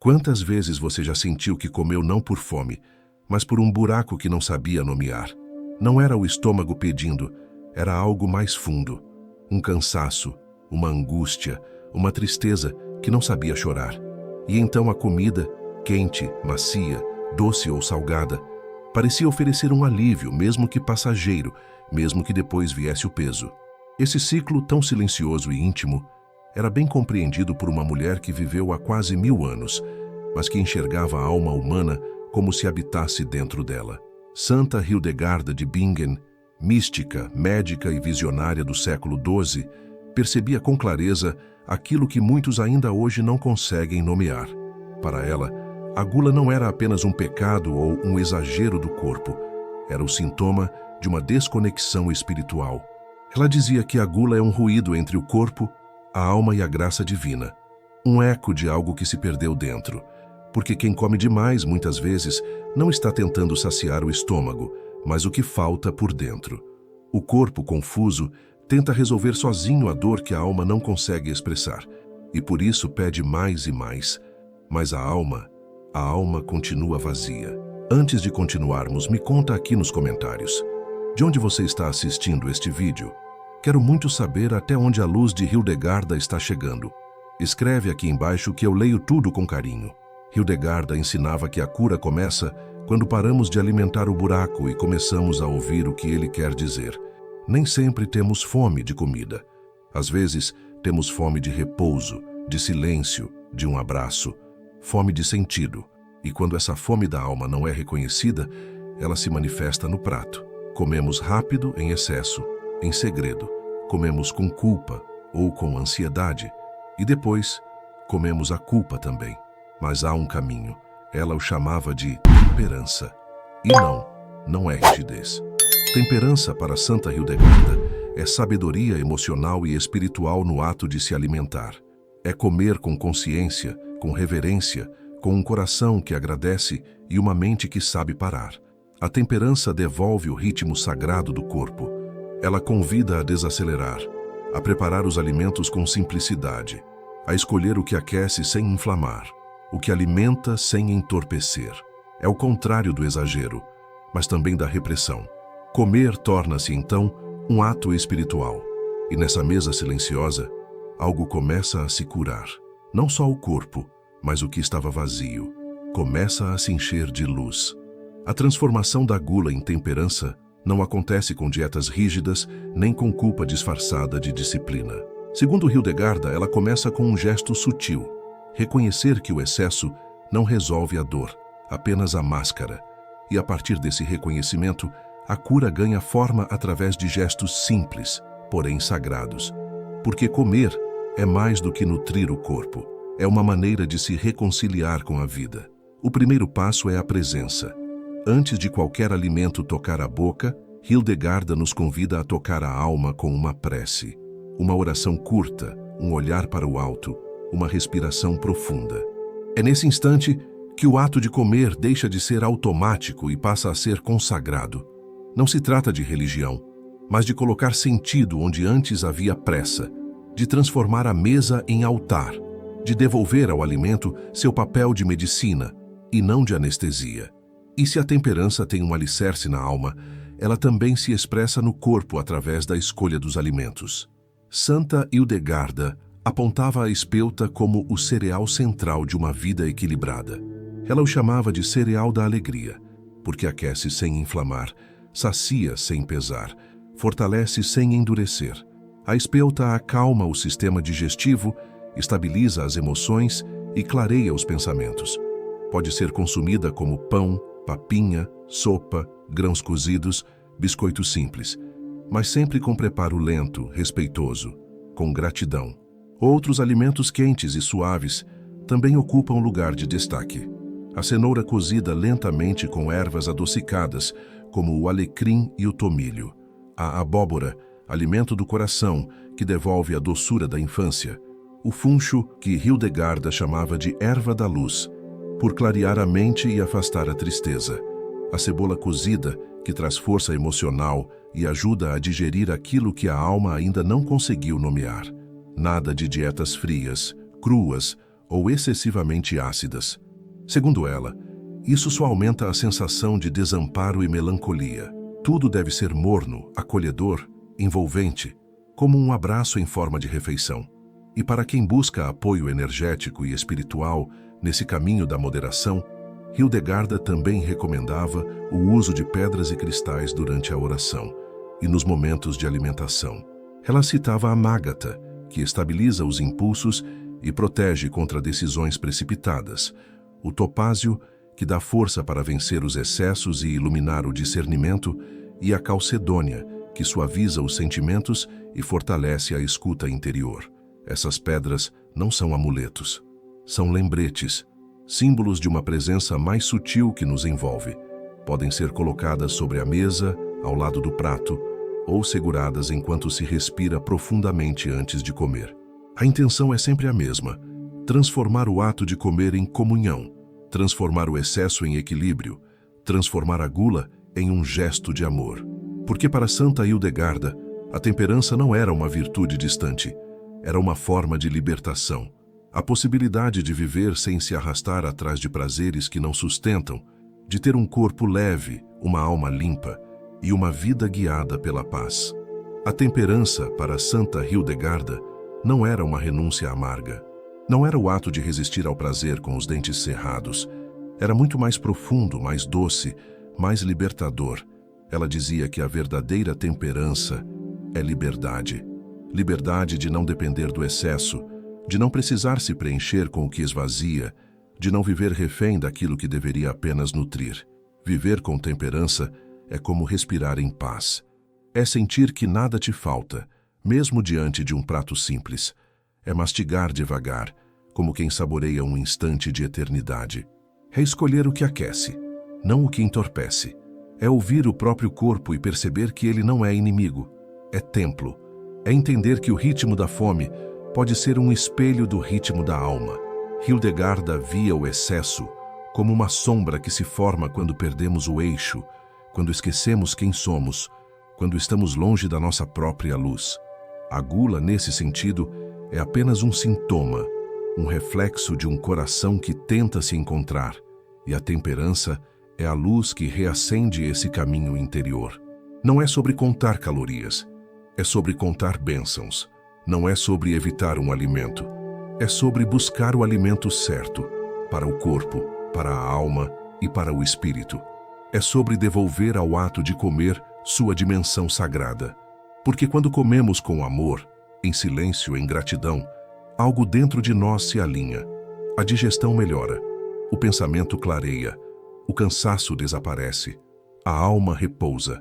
Quantas vezes você já sentiu que comeu não por fome, mas por um buraco que não sabia nomear? Não era o estômago pedindo, era algo mais fundo. Um cansaço, uma angústia, uma tristeza que não sabia chorar. E então a comida, quente, macia, doce ou salgada, parecia oferecer um alívio, mesmo que passageiro, mesmo que depois viesse o peso. Esse ciclo tão silencioso e íntimo era bem compreendido por uma mulher que viveu há quase 1000 anos, mas que enxergava a alma humana como se habitasse dentro dela. Santa Hildegarda de Bingen, mística, médica e visionária do século XII, percebia com clareza aquilo que muitos ainda hoje não conseguem nomear. Para ela, a gula não era apenas um pecado ou um exagero do corpo, era o sintoma de uma desconexão espiritual. Ela dizia que a gula é um ruído entre o corpo, a alma e a graça divina, um eco de algo que se perdeu dentro, porque quem come demais, muitas vezes, não está tentando saciar o estômago, mas o que falta por dentro. O corpo, confuso, tenta resolver sozinho a dor que a alma não consegue expressar, e por isso pede mais e mais. Mas a alma continua vazia. Antes de continuarmos, me conta aqui nos comentários. De onde você está assistindo este vídeo? Quero muito saber até onde a luz de Hildegarda está chegando. Escreve aqui embaixo que eu leio tudo com carinho. Hildegarda ensinava que a cura começa quando paramos de alimentar o buraco e começamos a ouvir o que ele quer dizer. Nem sempre temos fome de comida. Às vezes, temos fome de repouso, de silêncio, de um abraço, fome de sentido. E quando essa fome da alma não é reconhecida, ela se manifesta no prato. Comemos rápido, em excesso, em segredo. Comemos com culpa ou com ansiedade. E depois, comemos a culpa também. Mas há um caminho. Ela o chamava de temperança. E não é rigidez. Temperança para Santa Hildegarda é sabedoria emocional e espiritual no ato de se alimentar. É comer com consciência, com reverência, com um coração que agradece e uma mente que sabe parar. A temperança devolve o ritmo sagrado do corpo. Ela convida a desacelerar, a preparar os alimentos com simplicidade, a escolher o que aquece sem inflamar, o que alimenta sem entorpecer. É o contrário do exagero, mas também da repressão. Comer torna-se, então, um ato espiritual. E nessa mesa silenciosa, algo começa a se curar. Não só o corpo, mas o que estava vazio. Começa a se encher de luz. A transformação da gula em temperança não acontece com dietas rígidas, nem com culpa disfarçada de disciplina. Segundo Hildegarda, ela começa com um gesto sutil. Reconhecer que o excesso não resolve a dor, apenas a máscara. E a partir desse reconhecimento, a cura ganha forma através de gestos simples, porém sagrados. Porque comer é mais do que nutrir o corpo. É uma maneira de se reconciliar com a vida. O primeiro passo é a presença. Antes de qualquer alimento tocar a boca, Hildegarda nos convida a tocar a alma com uma prece. Uma oração curta, um olhar para o alto, uma respiração profunda. É nesse instante que o ato de comer deixa de ser automático e passa a ser consagrado. Não se trata de religião, mas de colocar sentido onde antes havia pressa, de transformar a mesa em altar, de devolver ao alimento seu papel de medicina e não de anestesia. E se a temperança tem um alicerce na alma, ela também se expressa no corpo através da escolha dos alimentos. Santa Hildegarda apontava a espelta como o cereal central de uma vida equilibrada. Ela o chamava de cereal da alegria, porque aquece sem inflamar, sacia sem pesar, fortalece sem endurecer. A espelta acalma o sistema digestivo, estabiliza as emoções e clareia os pensamentos. Pode ser consumida como pão, papinha, sopa, grãos cozidos, biscoitos simples, mas sempre com preparo lento, respeitoso, com gratidão. Outros alimentos quentes e suaves também ocupam lugar de destaque. A cenoura cozida lentamente com ervas adocicadas, como o alecrim e o tomilho. A abóbora, alimento do coração, que devolve a doçura da infância. O funcho, que Hildegarda chamava de erva da luz, por clarear a mente e afastar a tristeza. A cebola cozida, que traz força emocional e ajuda a digerir aquilo que a alma ainda não conseguiu nomear. Nada de dietas frias, cruas ou excessivamente ácidas. Segundo ela, isso só aumenta a sensação de desamparo e melancolia. Tudo deve ser morno, acolhedor, envolvente, como um abraço em forma de refeição. E para quem busca apoio energético e espiritual nesse caminho da moderação, Hildegarda também recomendava o uso de pedras e cristais durante a oração e nos momentos de alimentação. Ela citava a Mágata, que estabiliza os impulsos e protege contra decisões precipitadas, o topázio, que dá força para vencer os excessos e iluminar o discernimento, e a calcedônia, que suaviza os sentimentos e fortalece a escuta interior. Essas pedras não são amuletos, são lembretes, símbolos de uma presença mais sutil que nos envolve. Podem ser colocadas sobre a mesa, ao lado do prato, ou seguradas enquanto se respira profundamente antes de comer. A intenção é sempre a mesma: transformar o ato de comer em comunhão, transformar o excesso em equilíbrio, transformar a gula em um gesto de amor. Porque para Santa Hildegarda, a temperança não era uma virtude distante, era uma forma de libertação. A possibilidade de viver sem se arrastar atrás de prazeres que não sustentam, de ter um corpo leve, uma alma limpa e uma vida guiada pela paz. A temperança, para Santa Hildegarda, não era uma renúncia amarga. Não era o ato de resistir ao prazer com os dentes cerrados. Era muito mais profundo, mais doce, mais libertador. Ela dizia que a verdadeira temperança é liberdade. Liberdade de não depender do excesso, de não precisar se preencher com o que esvazia, de não viver refém daquilo que deveria apenas nutrir. Viver com temperança é como respirar em paz. É sentir que nada te falta, mesmo diante de um prato simples. É mastigar devagar, como quem saboreia um instante de eternidade. É escolher o que aquece, não o que entorpece. É ouvir o próprio corpo e perceber que ele não é inimigo, é templo. É entender que o ritmo da fome pode ser um espelho do ritmo da alma. Hildegarda via o excesso como uma sombra que se forma quando perdemos o eixo, quando esquecemos quem somos, quando estamos longe da nossa própria luz. A gula, nesse sentido, é apenas um sintoma, um reflexo de um coração que tenta se encontrar, e a temperança é a luz que reacende esse caminho interior. Não é sobre contar calorias, é sobre contar bênçãos. Não é sobre evitar um alimento, é sobre buscar o alimento certo, para o corpo, para a alma e para o espírito. É sobre devolver ao ato de comer sua dimensão sagrada. Porque quando comemos com amor, em silêncio, em gratidão, algo dentro de nós se alinha. A digestão melhora, o pensamento clareia, o cansaço desaparece, a alma repousa.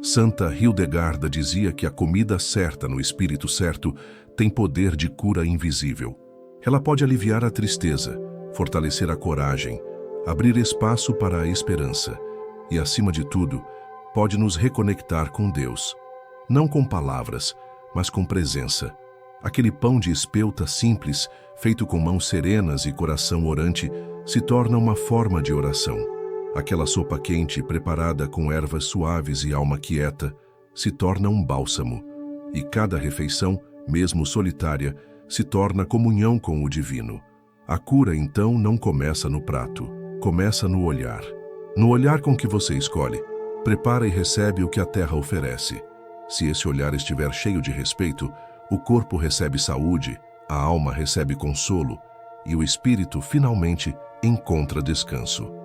Santa Hildegarda dizia que a comida certa no espírito certo tem poder de cura invisível. Ela pode aliviar a tristeza, fortalecer a coragem, abrir espaço para a esperança e, acima de tudo, pode nos reconectar com Deus. Não com palavras, mas com presença. Aquele pão de espelta simples, feito com mãos serenas e coração orante, se torna uma forma de oração. Aquela sopa quente, preparada com ervas suaves e alma quieta, se torna um bálsamo. E cada refeição, mesmo solitária, se torna comunhão com o divino. A cura, então, não começa no prato, começa no olhar. No olhar com que você escolhe, prepara e recebe o que a terra oferece. Se esse olhar estiver cheio de respeito, o corpo recebe saúde, a alma recebe consolo e o espírito, finalmente, encontra descanso.